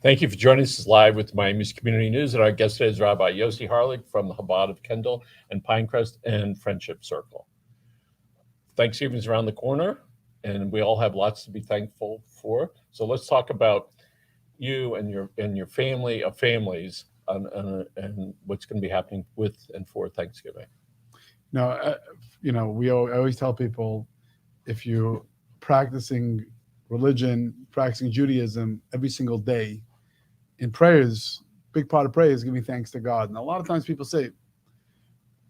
Thank you for joining us live with Miami's Community News. And our guest today is Rabbi Yossi Harlig from the Chabad of Kendall and Pinecrest and Friendship Circle. Thanksgiving's around the corner, and we all have lots to be thankful for. So let's talk about you and your family of families and what's going to be happening with and for Thanksgiving. No, I always tell people, if you're practicing religion, practicing Judaism every single day, in prayers, big part of prayer is giving thanks to God. And a lot of times people say,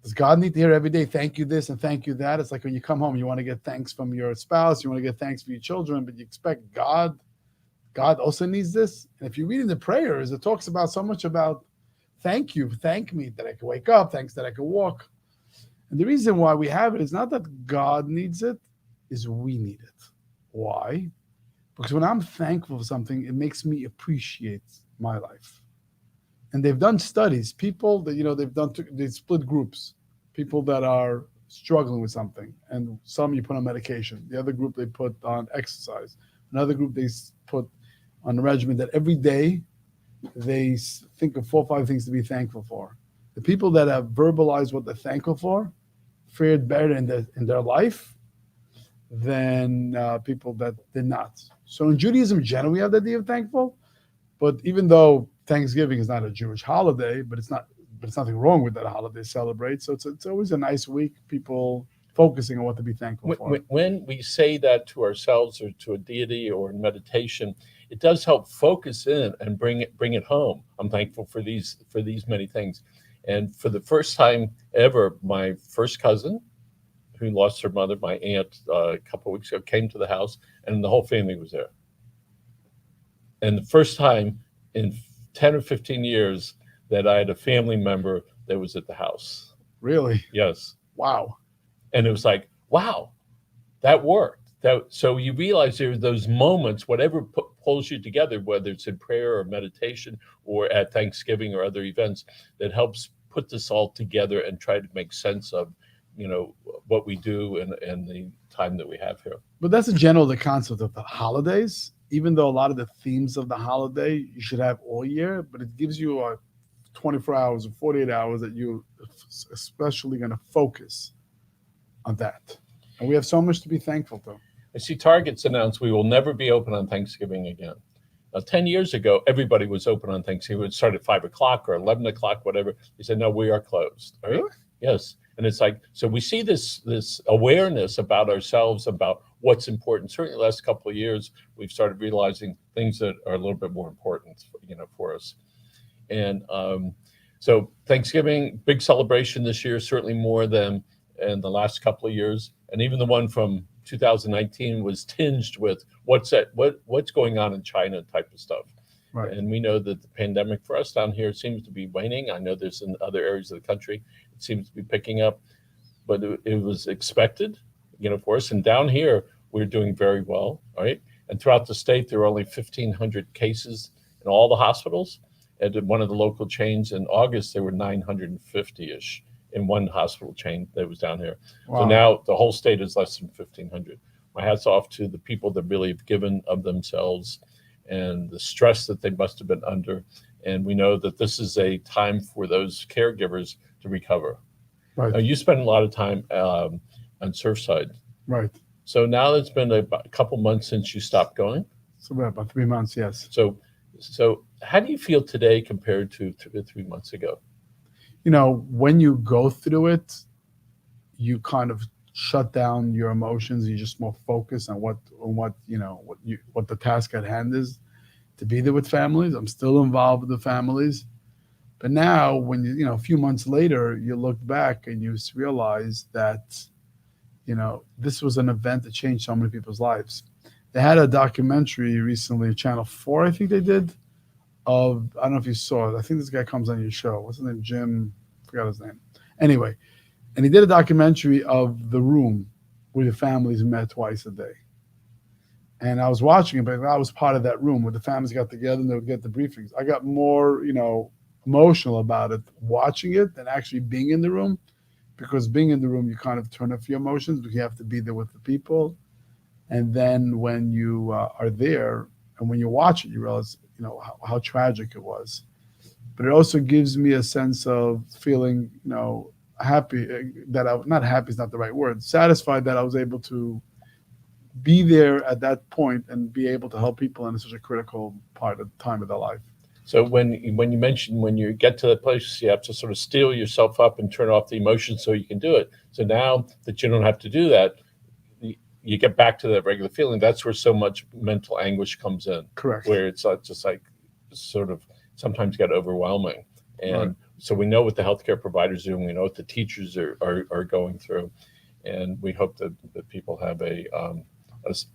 does God need to hear every day, thank you this and thank you that? It's like when you come home, you want to get thanks from your spouse, you want to get thanks for your children, but you expect God also needs this. And if you read in the prayers, it talks about so much about thank you, thank me that I can wake up, thanks that I can walk. And the reason why we have it is not that God needs it, is we need it. Why? Because when I'm thankful for something, it makes me appreciate my life. And they've done studies, people that, they split groups, people that are struggling with something. And some you put on medication. The other group they put on exercise. Another group they put on a regimen that every day they think of 4 or 5 things to be thankful for. The people that have verbalized what they're thankful for fared better in their life than people that did not. So in Judaism, in general, we have the idea of thankful. But even though Thanksgiving is not a Jewish holiday, but it's nothing wrong with that holiday celebrate. So it's always a nice week. People focusing on what to be thankful for. When we say that to ourselves or to a deity or in meditation, it does help focus in and bring it home. I'm thankful for these many things. And for the first time ever, my first cousin, who lost her mother, my aunt, a couple of weeks ago, came to the house, and the whole family was there. And the first time in 10 or 15 years that I had a family member that was at the house. Really? Yes. Wow. And it was like, wow, that worked. So you realize there are those moments, whatever pulls you together, whether it's in prayer or meditation or at Thanksgiving or other events, that helps put this all together and try to make sense of, what we do and the time that we have here. But that's in general the concept of the holidays. Even though a lot of the themes of the holiday you should have all year, but it gives you 24 hours or 48 hours that you're especially going to focus on that. And we have so much to be thankful to. I see Target's announced we will never be open on Thanksgiving again. Now, 10 years ago, everybody was open on Thanksgiving. It would start at 5 o'clock or 11 o'clock, whatever. They said, no, we are closed. All right? Really? Yes. And it's like, so we see this awareness about ourselves, about what's important. Certainly the last couple of years, we've started realizing things that are a little bit more important, for us. And so Thanksgiving, big celebration this year, certainly more than in the last couple of years. And even the one from 2019 was tinged with what's going on in China type of stuff. Right. And we know that the pandemic for us down here seems to be waning. I know there's in other areas of the country, it seems to be picking up, but it was expected, for us. And down here, we're doing very well, all right? And throughout the state, there are only 1,500 cases in all the hospitals. At one of the local chains in August, there were 950-ish in one hospital chain that was down here. Wow. So now the whole state is less than 1,500. My hat's off to the people that really have given of themselves and the stress that they must have been under. And we know that this is a time for those caregivers to recover. Right. Now, you spend a lot of time on Surfside. Right. So now it's been a couple months since you stopped going. So about 3 months, yes. So how do you feel today compared to 3 months ago? When you go through it, you kind of shut down your emotions. You just more focus on what the task at hand is, to be there with families. I'm still involved with the families, but now when a few months later, you look back and you realize that this was an event that changed so many people's lives. They had a documentary recently, Channel 4, I think they did, of, I don't know if you saw it. I think this guy comes on your show. What's his name? Jim, forgot his name. Anyway, and he did a documentary of the room where the families met twice a day. And I was watching it, but I was part of that room where the families got together and they would get the briefings. I got more, emotional about it watching it than actually being in the room, because being in the room, you kind of turn off your emotions, but you have to be there with the people. And then when you are there, And when you watch it, you realize, how tragic it was. But it also gives me a sense of feeling, happy that I not happy is not the right word, satisfied that I was able to be there at that point and be able to help people in such a critical part of time of their life. So when you mention when you get to that place, you have to sort of steel yourself up and turn off the emotions so you can do it. So now that you don't have to do that, you get back to that regular feeling. That's where so much mental anguish comes in, Correct. where it's just like sort of sometimes get overwhelming. And Right. so we know what the healthcare providers do, and we know what the teachers are going through, and we hope that people have a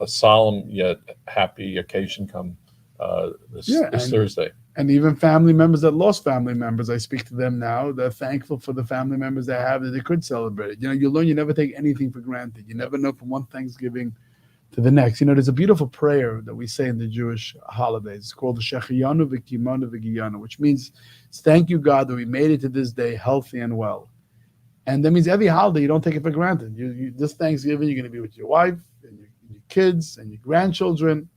solemn yet happy occasion come Yeah, this Thursday. and even family members that lost family members, I speak to them now. They're thankful for the family members they have that they could celebrate it. You learn you never take anything for granted. You never know from one Thanksgiving to the next. There's a beautiful prayer that we say in the Jewish holidays. It's called the Shechiyanu V'Kimanu V'Giyanu, which means thank you, God, that we made it to this day healthy and well. And that means every holiday you don't take it for granted. This Thanksgiving, you're going to be with your wife and your kids and your grandchildren.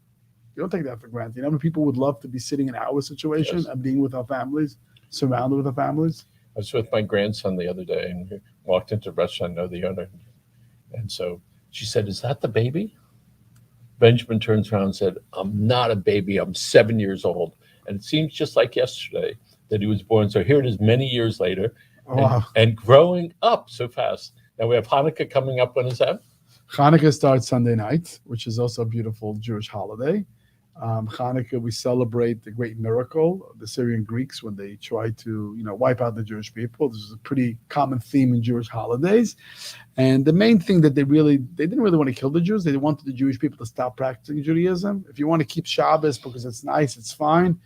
You don't take that for granted. How many people would love to be sitting in our situation Yes. and being with our families, surrounded with our families? I was with my grandson the other day and we walked into a restaurant. I know the owner, and so she said, "Is that the baby?" Benjamin turns around and said, "I'm not a baby. I'm 7 years old." And it seems just like yesterday that he was born. So here it is many years later Oh, wow. and growing up so fast. Now we have Hanukkah coming up. When is that? Hanukkah starts Sunday night, which is also a beautiful Jewish holiday. Hanukkah, we celebrate the great miracle of the Syrian Greeks when they tried to, wipe out the Jewish people. This is a pretty common theme in Jewish holidays. And the main thing that they didn't really want to kill the Jews. They wanted the Jewish people to stop practicing Judaism. If you want to keep Shabbos because it's nice, it's fine.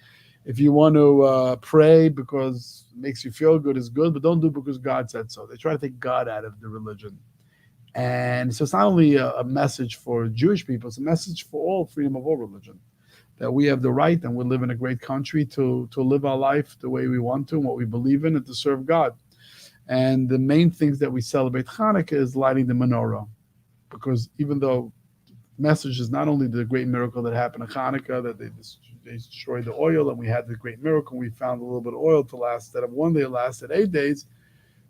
If you want to pray because it makes you feel good, it's good, but don't do it because God said so. They try to take God out of the religion. And so it's not only a message for Jewish people, it's a message for all, freedom of all religion, that we have the right and we live in a great country to live our life the way we want to and what we believe in and to serve God. And the main things that we celebrate Hanukkah is lighting the menorah, because even though the message is not only the great miracle that happened at Hanukkah, that they destroyed the oil and we had the great miracle, we found a little bit of oil to last, instead of one day, it lasted 8 days,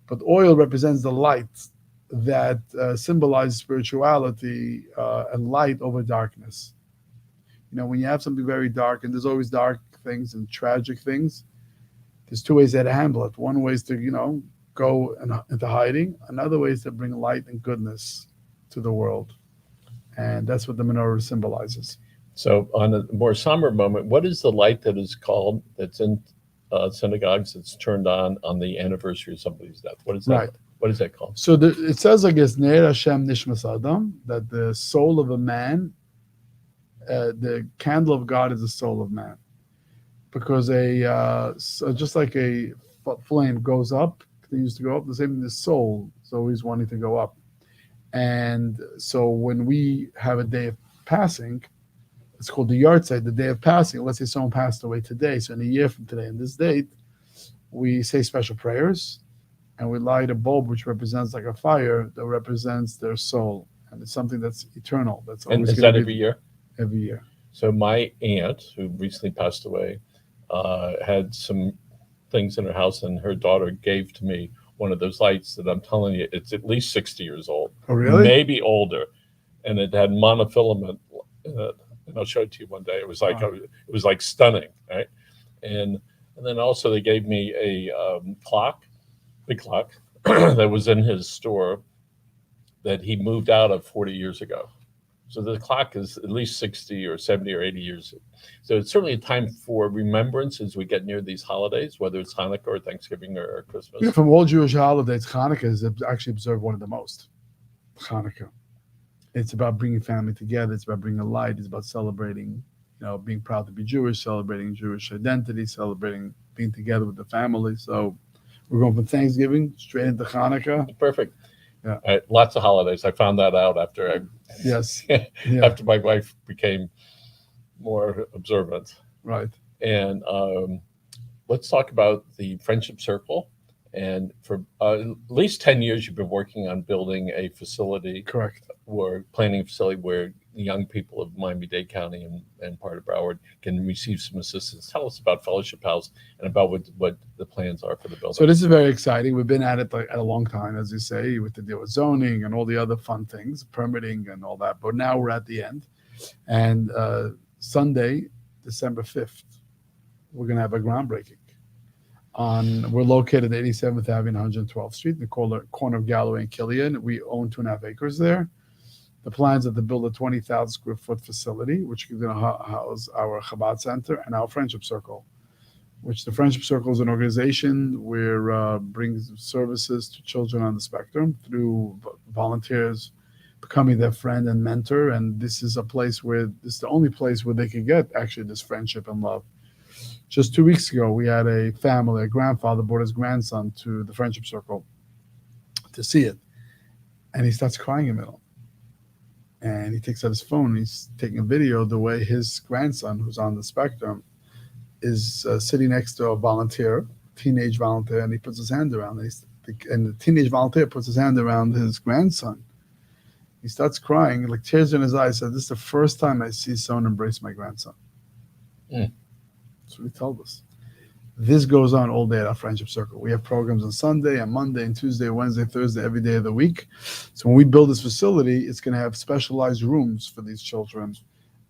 but oil represents the light that symbolizes spirituality and light over darkness. When you have something very dark, and there's always dark things and tragic things, there's two ways to handle it. One way is to, go into hiding. Another way is to bring light and goodness to the world. And that's what the menorah symbolizes. So on a more somber moment, what is the light that is called, that's in synagogues, that's turned on the anniversary of somebody's death? What is that? Right. What is that called? So it says, I guess, Ner Hashem Nishmas Adam, that the soul of a man, the candle of God is the soul of man. Because so just like a flame goes up, continues to go up, the same thing, the soul is always wanting to go up. And so when we have a day of passing, it's called the yard site, the day of passing. Let's say someone passed away today. So in a year from today, on this date, we say special prayers and we light a bulb which represents like a fire that represents their soul. And it's something that's eternal. That's always And is that every year? Every year. So my aunt, who recently passed away, had some things in her house, and her daughter gave to me one of those lights that I'm telling you, it's at least 60 years old. Oh, really? Maybe older. And it had monofilament in it. And I'll show it to you one day. It was like stunning, right? And then also they gave me a clock, big clock, that was in his store that he moved out of 40 years ago. So the clock is at least 60 or 70 or 80 years. So it's certainly a time for remembrance as we get near these holidays, whether it's Hanukkah or Thanksgiving or Christmas. Yeah, from all Jewish holidays, Hanukkah is actually observed one of the most. Hanukkah. It's about bringing family together. It's about bringing light. It's about celebrating, being proud to be Jewish, celebrating Jewish identity, celebrating being together with the family. So we're going from Thanksgiving straight into Hanukkah. Perfect. Yeah. Lots of holidays. I found that out after after my wife became more observant. Right. And let's talk about the Friendship Circle. And for at least 10 years, you've been working on building a facility. Correct. Or planning a facility where the young people of Miami-Dade County and part of Broward can receive some assistance. Tell us about Fellowship House and about what the plans are for the building. So this is very exciting. We've been at it at a long time, as you say, with the deal with zoning and all the other fun things, permitting and all that. But now we're at the end. And Sunday, December 5th, we're going to have a groundbreaking. We're located at 87th Avenue and 112th Street, in the corner of Galloway and Killian. We own 2.5 acres there. The plans are to build a 20,000 square foot facility, which is going to house our Chabad Center and our Friendship Circle, which the Friendship Circle is an organization where brings services to children on the spectrum through volunteers becoming their friend and mentor. And this is a place where this is the only place where they can get actually this friendship and love. Just 2 weeks ago, we had a family, a grandfather brought his grandson to the Friendship Circle to see it. And he starts crying in the middle. And he takes out his phone and he's taking a video of the way his grandson, who's on the spectrum, is sitting next to a volunteer, teenage volunteer, and he puts his hand around it. And the teenage volunteer puts his hand around his grandson. He starts crying, like tears in his eyes. Said, "This is the first time I see someone embrace my grandson." Mm. That's what he told us. This goes on all day at our Friendship Circle. We have programs on Sunday, and Monday, and Tuesday, Wednesday, Thursday, every day of the week. So when we build this facility, it's going to have specialized rooms for these children.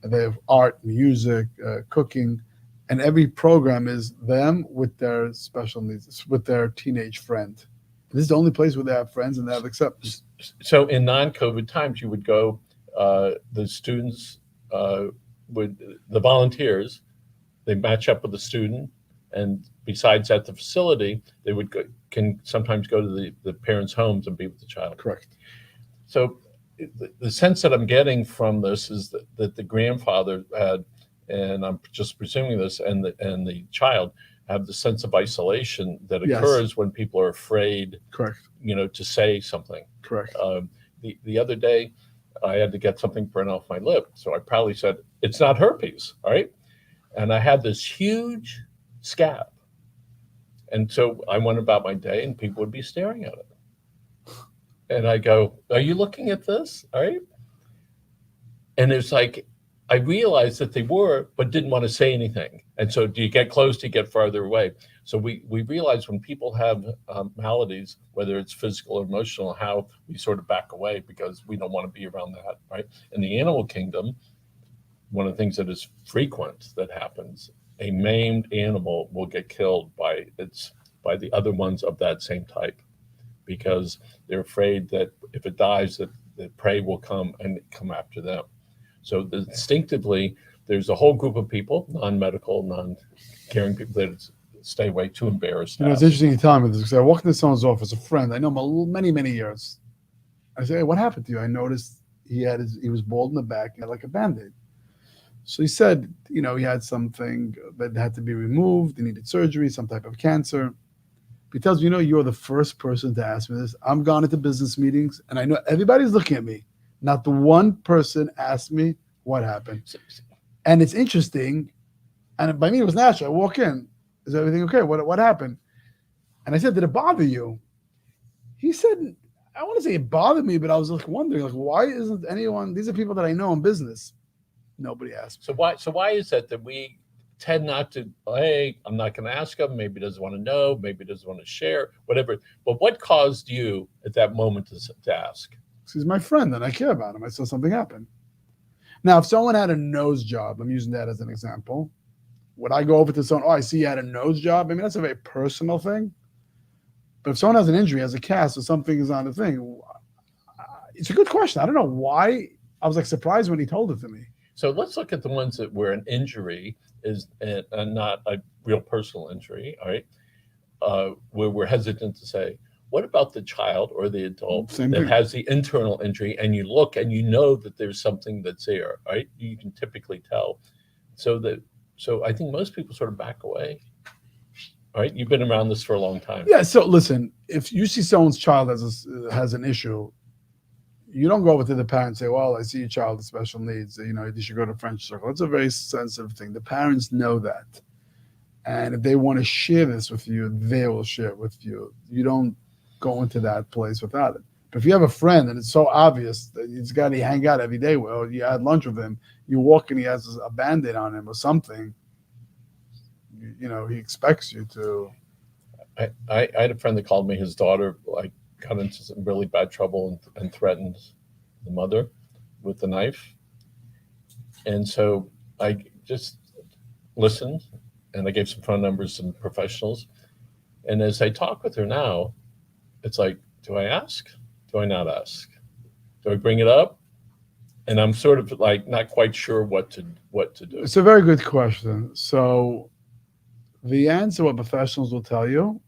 And they have art, music, cooking, and every program is them with their special needs, with their teenage friend. This is the only place where they have friends and they have acceptance. So in non-COVID times, you would go, the students the volunteers, they match up with the student. And besides at the facility, they can sometimes go to the parents' homes and be with the child. Correct. So the sense that I'm getting from this is that the grandfather had, and I'm just presuming this, and the child have the sense of isolation that occurs when people are afraid, correct, to say something. Correct. The other day, I had to get something burned off my lip, so I probably said, "It's not herpes," all right? And I had this huge scab. And so I went about my day and people would be staring at it. And I go, "Are you looking at this?" All right. And it's like, I realized that they were, but didn't want to say anything. And so do you get close, do you get farther away? So we realize when people have maladies, whether it's physical or emotional, how we sort of back away because we don't want to be around that, right? In the animal kingdom, one of the things that is frequent that happens, a maimed animal will get killed by the other ones of that same type because they're afraid that if it dies, that the prey will come and come after them. So instinctively, there's a whole group of people, non-medical, non-caring people that stay away, too embarrassed. It's interesting you tell me this because I walked into someone's office, a friend, I know him many, many years. I say, "Hey, what happened to you?" I noticed he was bald in the back, he had like a Band-Aid. So he said, he had something that had to be removed. He needed surgery, some type of cancer. He tells me, "You're the first person to ask me this. I'm gone into business meetings, and I know everybody's looking at me. Not the one person asked me what happened." And it's interesting. And by me, it was natural. I walk in. "Is everything okay? What happened?" And I said, "Did it bother you?" He said, "I want to say it bothered me, but I was wondering, why isn't anyone, these are people that I know in business. Nobody asked me." So why is that we tend not to, hey, I'm not going to ask him. Maybe he doesn't want to know. Maybe he doesn't want to share, whatever. But what caused you at that moment to ask? He's my friend and I care about him. I saw something happen. Now, if someone had a nose job, I'm using that as an example. Would I go over to someone, "Oh, I see you had a nose job"? I mean, that's a very personal thing. But if someone has an injury, has a cast, or something is on the thing, it's a good question. I don't know why. I was surprised when he told it to me. So let's look at the ones where an injury is not a real personal injury, all right? Where we're hesitant to say, what about the child or the adult that has the internal injury, and you look and you know that there's something that's there, right? You can typically tell. So I think most people sort of back away. All right, you've been around this for a long time. Yeah. So listen, if you see someone's child has an issue, you don't go over to the parent and say, "Well, I see your child with special needs. You should go to Friendship Circle." It's a very sensitive thing. The parents know that, and if they want to share this with you, they will share it with you. You don't go into that place without it. But if you have a friend and it's so obvious that he's got to hang out every day, well, you had lunch with him, you walk and he has a band-aid on him or something, he expects you to. I had a friend that called me. His daughter like got into some really bad trouble and threatened the mother with the knife, and so I just listened and I gave some phone numbers, some professionals, and as I talk with her now, it's like, do I ask? Do I not ask? Do I bring it up? And I'm sort of like not quite sure what to do. It's a very good question. So the answer, what professionals will tell you,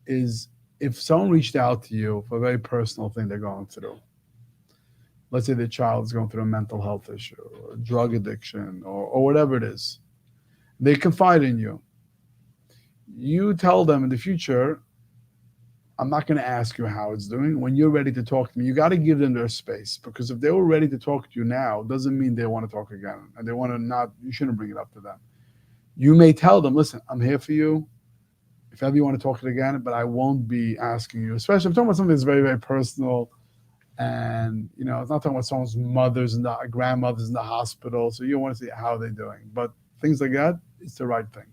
is if someone reached out to you for a very personal thing they're going through, let's say the child is going through a mental health issue or drug addiction or whatever it is, they confide in you. You tell them in the future, I'm not going to ask you how it's doing. When you're ready to talk to me, you got to give them their space, because if they were ready to talk to you now, doesn't mean they want to talk again. And they want to not, you shouldn't bring it up to them. You may tell them, listen, I'm here for you if ever you want to talk it again, but I won't be asking you, especially if I'm talking about something that's very, very personal. And, it's not talking about someone's mother's and the grandmother's in the hospital. So you don't want to see how they're doing. But things like that, it's the right thing.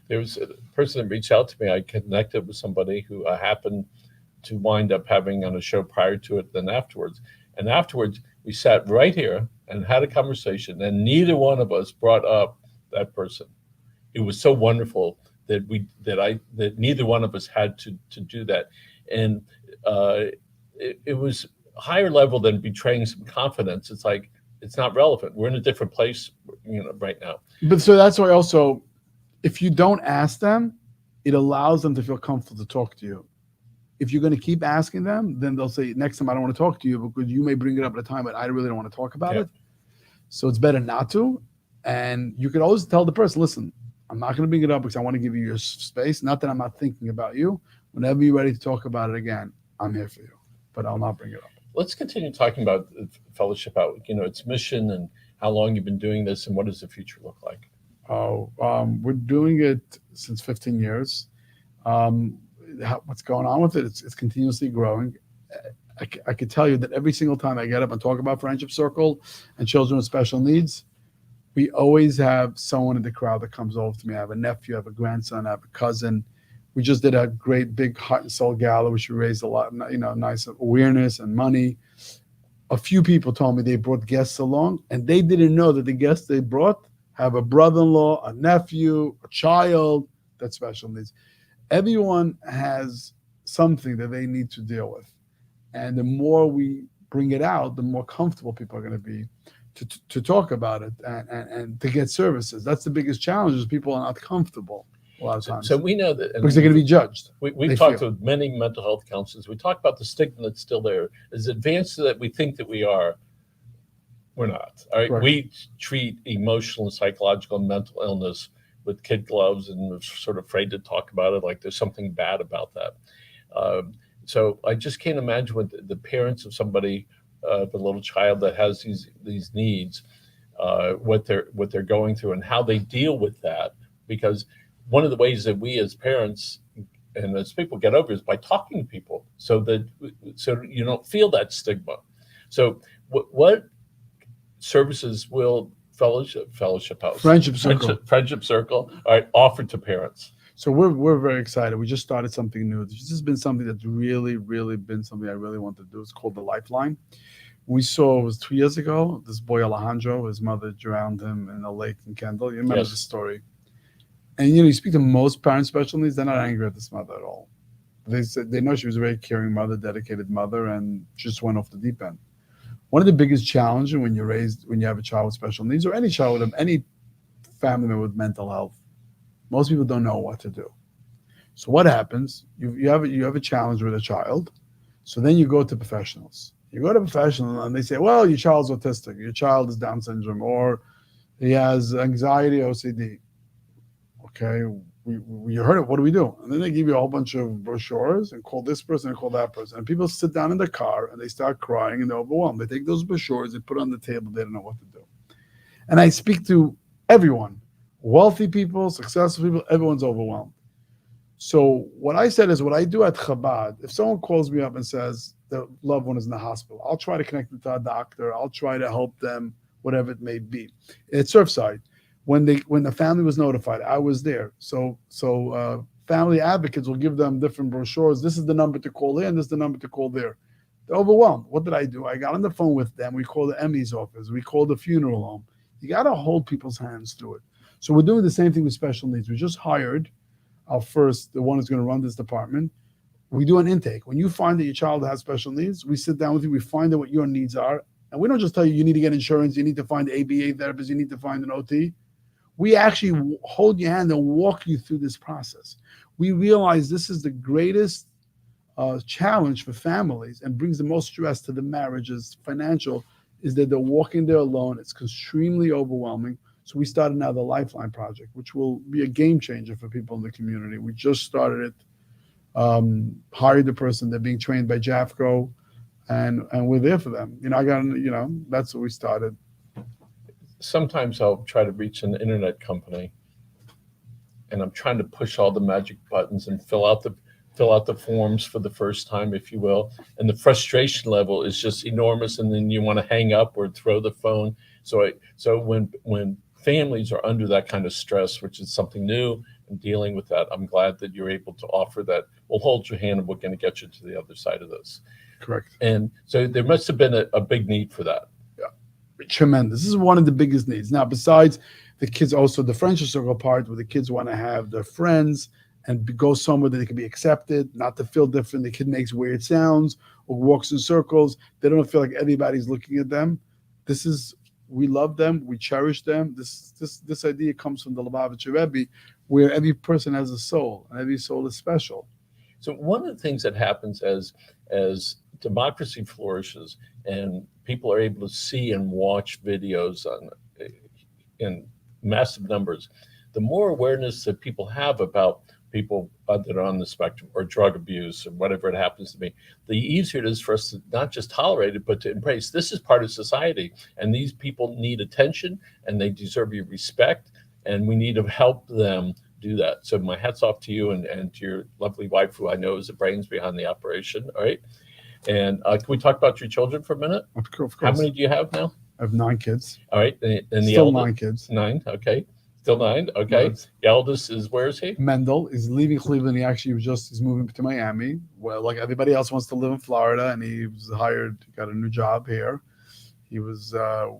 There was a person that reached out to me. I connected with somebody who I happened to wind up having on a show prior to it, then afterwards. And afterwards, we sat right here and had a conversation, and neither one of us brought up that person. It was so wonderful that neither one of us had to do that, and it was higher level than betraying some confidence. It's like it's not relevant. We're in a different place, right now. But so that's why also, if you don't ask them, it allows them to feel comfortable to talk to you. If you're going to keep asking them, then they'll say, next time I don't want to talk to you because you may bring it up at a time, but I really don't want to talk about it. So it's better not to. And you can always tell the person, listen, I'm not going to bring it up because I want to give you your space. Not that I'm not thinking about you. Whenever you're ready to talk about it again, I'm here for you, but I'll not bring it up. Let's continue talking about Fellowship Out, its mission and how long you've been doing this and what does the future look like? We're doing it since 15 years. What's going on with it? It's continuously growing. I could tell you that every single time I get up and talk about Friendship Circle and children with special needs, we always have someone in the crowd that comes over to me. I have a nephew, I have a grandson, I have a cousin. We just did a great big heart and soul gala, which we raised a lot, nice awareness and money. A few people told me they brought guests along, and they didn't know that the guests they brought have a brother-in-law, a nephew, a child that's special needs. Everyone has something that they need to deal with. And the more we bring it out, the more comfortable people are going to be to talk about it and to get services. That's the biggest challenge, is people are not comfortable a lot of times. So we know that. Because they're going to be judged. We've talked to many mental health counselors. We talk about the stigma that's still there. As advanced as that we think that we are, we're not. All right? We treat emotional and psychological and mental illness with kid gloves, and we're sort of afraid to talk about it like there's something bad about that. So I just can't imagine what the parents of somebody, the little child that has these needs, what they're going through and how they deal with that. Because one of the ways that we as parents and as people get over is by talking to people, so you don't feel that stigma. So what services will Fellowship House, Friendship Circle, all right, offered to parents? So we're very excited. We just started something new. This has been something that's really, really been something I really want to do. It's called the Lifeline. We saw, it was 2 years ago, this boy Alejandro, his mother drowned him in a lake in Kendall. You remember the story. And you speak to most parents with special needs, they're not angry at this mother at all. They said they know she was a very caring mother, dedicated mother, and just went off the deep end. One of the biggest challenges when you have a child with special needs, or any child with any family member with mental health, most people don't know what to do. So what happens? You have a challenge with a child. So then you go to professionals. You go to professionals and they say, well, your child's autistic, your child is Down syndrome, or he has anxiety, OCD. Okay, you heard it. What do we do? And then they give you a whole bunch of brochures and call this person and call that person. And people sit down in the car and they start crying and they're overwhelmed. They take those brochures, they put it on the table, they don't know what to do. And I speak to everyone, wealthy people, successful people, everyone's overwhelmed. So what I said is what I do at Chabad. If someone calls me up and says their loved one is in the hospital, I'll try to connect them to a doctor. I'll try to help them, whatever it may be. At Surfside, when the family was notified, I was there. So family advocates will give them different brochures. This is the number to call here, and this is the number to call there. They're overwhelmed. What did I do? I got on the phone with them. We called the ME's office. We called the funeral home. You got to hold people's hands through it. So we're doing the same thing with special needs. We just hired the one who's going to run this department. We do an intake. When you find that your child has special needs, we sit down with you, we find out what your needs are. And we don't just tell you need to get insurance, you need to find an ABA therapist, you need to find an OT. We actually hold your hand and walk you through this process. We realize this is the greatest challenge for families and brings the most stress to the marriages, financial, is that they're walking there alone. It's extremely overwhelming. So we started now the Lifeline Project, which will be a game changer for people in the community. We just started it, hired the person. They're being trained by JAFCO, and we're there for them. That's what we started. Sometimes I'll try to reach an internet company, and I'm trying to push all the magic buttons and fill out the forms for the first time, if you will. And the frustration level is just enormous. And then you want to hang up or throw the phone. So when families are under that kind of stress, which is something new, and dealing with that, I'm glad that you're able to offer that. We'll hold your hand and we're going to get you to the other side of this. Correct. And so there must have been a big need for that. Yeah, tremendous. This is one of the biggest needs. Now, besides the kids, also the friendship circle part where the kids want to have their friends and go somewhere that they can be accepted, not to feel different. The kid makes weird sounds or walks in circles. They don't feel like everybody's looking at them. We love them. We cherish them. This idea comes from the Lubavitcher Rebbe, where every person has a soul, and every soul is special. So one of the things that happens as democracy flourishes and people are able to see and watch videos in massive numbers, the more awareness that people have about people that are on the spectrum or drug abuse or whatever it happens to be, the easier it is for us to not just tolerate it, but to embrace this is part of society. And these people need attention and they deserve your respect. And we need to help them do that. So my hat's off to you and to your lovely wife, who I know is the brains behind the operation. All right. And can we talk about your children for a minute? Of course. How many do you have now? I have 9 kids. All right. And the Still eldest? 9 kids. 9. Okay. Still 9. Okay. Yes. The eldest is, where is he? Mendel is leaving Cleveland. He's moving to Miami. Well, like everybody else wants to live in Florida, and he was hired, got a new job here. He was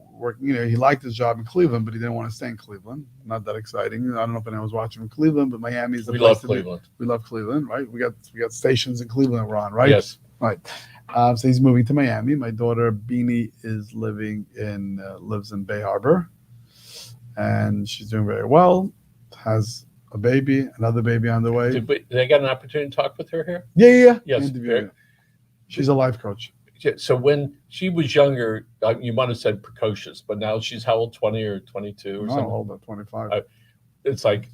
working, he liked his job in Cleveland, but he didn't want to stay in Cleveland. Not that exciting. I don't know if anyone was watching from Cleveland, but Miami is the place love to Cleveland. We love Cleveland, right? We got stations in Cleveland we're on, right? Yes. Right. So he's moving to Miami. My daughter Beanie is lives in Bay Harbor, and she's doing very well. Has a baby, another baby on the way. Did they get an opportunity to talk with her here? Yeah. Yes. Interviewing her. She's a life coach. So when she was younger, you might have said precocious, but now she's how old? 20 or 22 or something? Older, 25. It's like,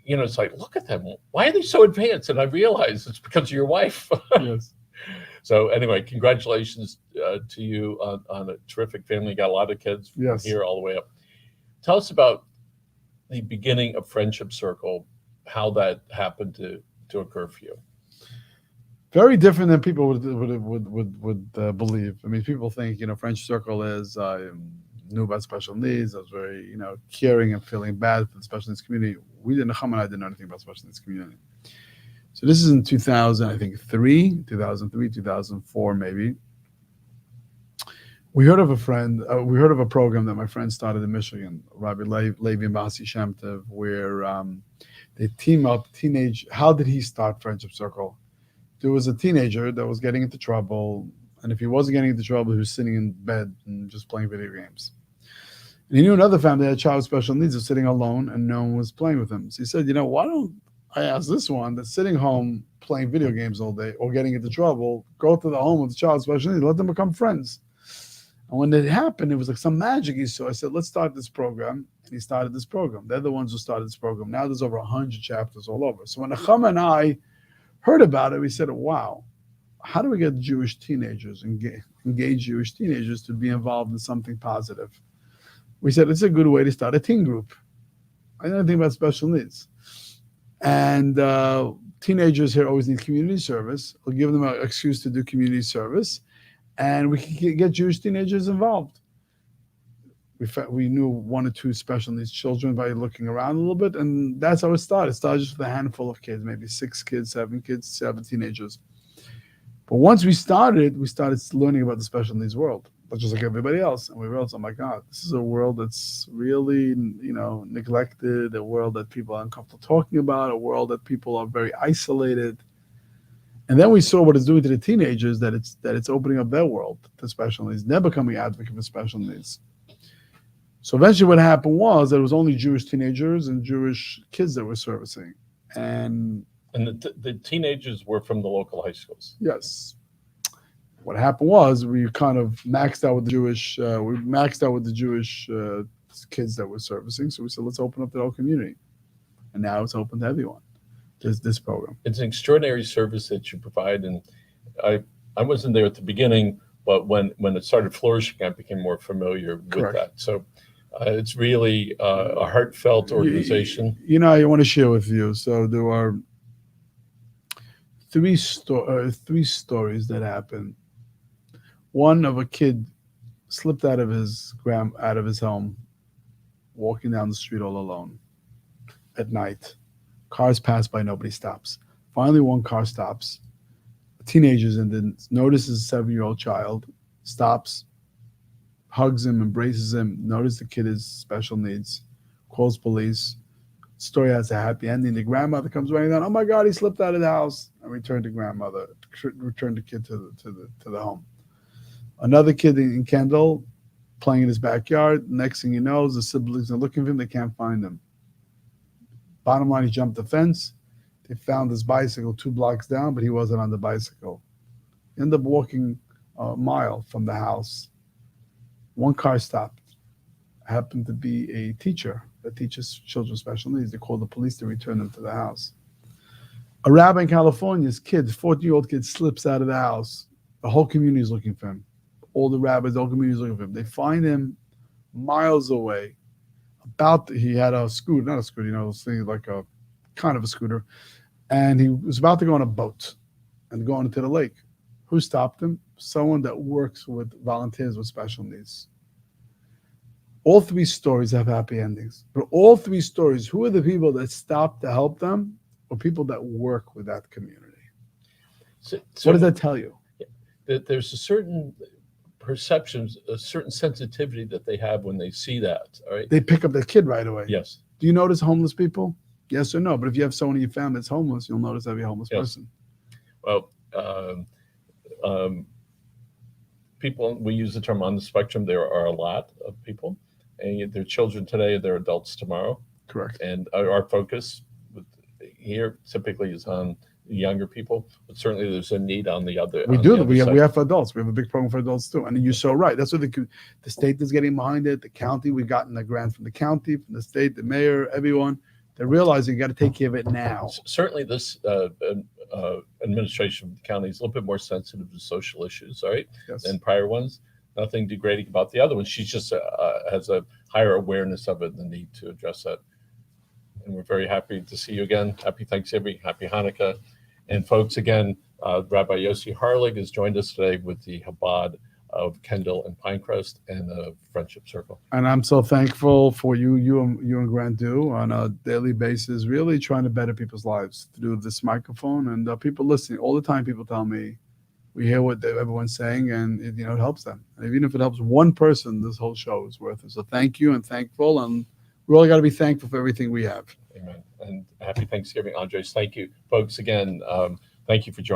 look at them. Why are they so advanced? And I realize it's because of your wife. Yes. So anyway, congratulations to you on a terrific family. You got a lot of kids from Yes. here all the way up. Tell us about the beginning of Friendship Circle, how that happened to occur for you. Very different than people would believe. I mean, people think Friendship Circle is knew about special needs. I was very caring and feeling bad for the special needs community. Nechama and I didn't know anything about special needs community. So this is in 2003, 2004 maybe. We heard of a program that my friend started in Michigan, Rabbi Levi and Basi Shem Tov, where they team up How did he start Friendship Circle? There was a teenager that was getting into trouble, and if he wasn't getting into trouble, he was sitting in bed and just playing video games. And he knew another family that had a child with special needs was sitting alone, and no one was playing with him. So he said, why don't I ask this one that's sitting home playing video games all day or getting into trouble, go to the home with the child with special needs, let them become friends. And when it happened, it was like some magic he saw. I said, let's start this program. And he started this program. They're the ones who started this program. Now there's over 100 chapters all over. So when Nechama and I heard about it, we said, wow, how do we get Jewish teenagers, engage Jewish teenagers to be involved in something positive? We said, it's a good way to start a teen group. I didn't know anything about special needs. And teenagers here always need community service. We'll give them an excuse to do community service, and we can get Jewish teenagers involved. We knew one or two special needs children by looking around a little bit, and that's how it started. It started just with a handful of kids, maybe 6 kids, 7 kids, 7 teenagers. But once we started learning about the special needs world, just like everybody else. And we realized, oh my God, this is a world that's really, neglected, a world that people are uncomfortable talking about, a world that people are very isolated. And then we saw what it's doing to the teenagers, that it's opening up their world to special needs. They're becoming advocates for special needs. So eventually what happened was that it was only Jewish teenagers and Jewish kids that we're servicing. And the teenagers were from the local high schools. Yes. What happened was we kind of maxed out with the Jewish kids that we're servicing. So we said, let's open up the whole community. And now it's open to everyone, this program. It's an extraordinary service that you provide. And I wasn't there at the beginning, but when it started flourishing, I became more familiar with Correct. that. So it's really a heartfelt organization. I want to share with you. So there are three stories that happened. One of a kid slipped out of his home, walking down the street all alone at night. Cars pass by, nobody stops. Finally, one car stops. Teenagers and then notices a 7-year-old child, stops, hugs him, embraces him, notices the kid has special needs, calls police. Story has a happy ending. The grandmother comes running down. Oh my God, he slipped out of the house, and returned the kid to the home. Another kid in Kendall playing in his backyard. Next thing you know, the siblings are looking for him. They can't find him. Bottom line, he jumped the fence. They found his bicycle 2 blocks down, but he wasn't on the bicycle. He ended up walking a mile from the house. One car stopped. Happened to be a teacher that teaches children with special needs. They called the police to return them to the house. A rabbi in California's kid, 14-year-old kid, slips out of the house. The whole community is looking for him. All the rabbis, the whole community is looking for him. They find him miles away. He had a scooter, not a scooter, thing like a kind of a scooter. And he was about to go on a boat and go into the lake. Who stopped him? Someone that works with volunteers with special needs. All 3 stories have happy endings. But all 3 stories, who are the people that stopped to help them? Or people that work with that community? So what does that tell you? That there's a certain perceptions, a certain sensitivity that they have when they see that. All right. They pick up the kid right away. Yes. Do you notice homeless people? Yes or no? But if you have someone in your family that's homeless, you'll notice every homeless person. Well, people, we use the term on the spectrum. There are a lot of people, and they're children today, they're adults tomorrow. Correct. And our focus here typically is on younger people, but certainly there's a need on the other. We have for adults. We have a big program for adults too. And you're so right. That's what the state is getting behind it. The county, we've gotten a grant from the county, from the state, the mayor, everyone. They're realizing you got to take care of it now. Certainly, this administration of the county is a little bit more sensitive to social issues, all right, Yes. than prior ones. Nothing degrading about the other one. She just has a higher awareness of it and the need to address that. And we're very happy to see you again. Happy Thanksgiving, happy Hanukkah. And folks, again, Rabbi Yossi Harlig has joined us today with the Chabad of Kendall and Pinecrest and the Friendship Circle. And I'm so thankful for you and Grant do on a daily basis, really trying to better people's lives through this microphone. And people listening all the time, people tell me, we hear what everyone's saying, and it helps them. And even if it helps one person, this whole show is worth it. So thank you and thankful. And we all got to be thankful for everything we have. Amen. And happy Thanksgiving, Andres. Thank you, folks. Again, thank you for joining.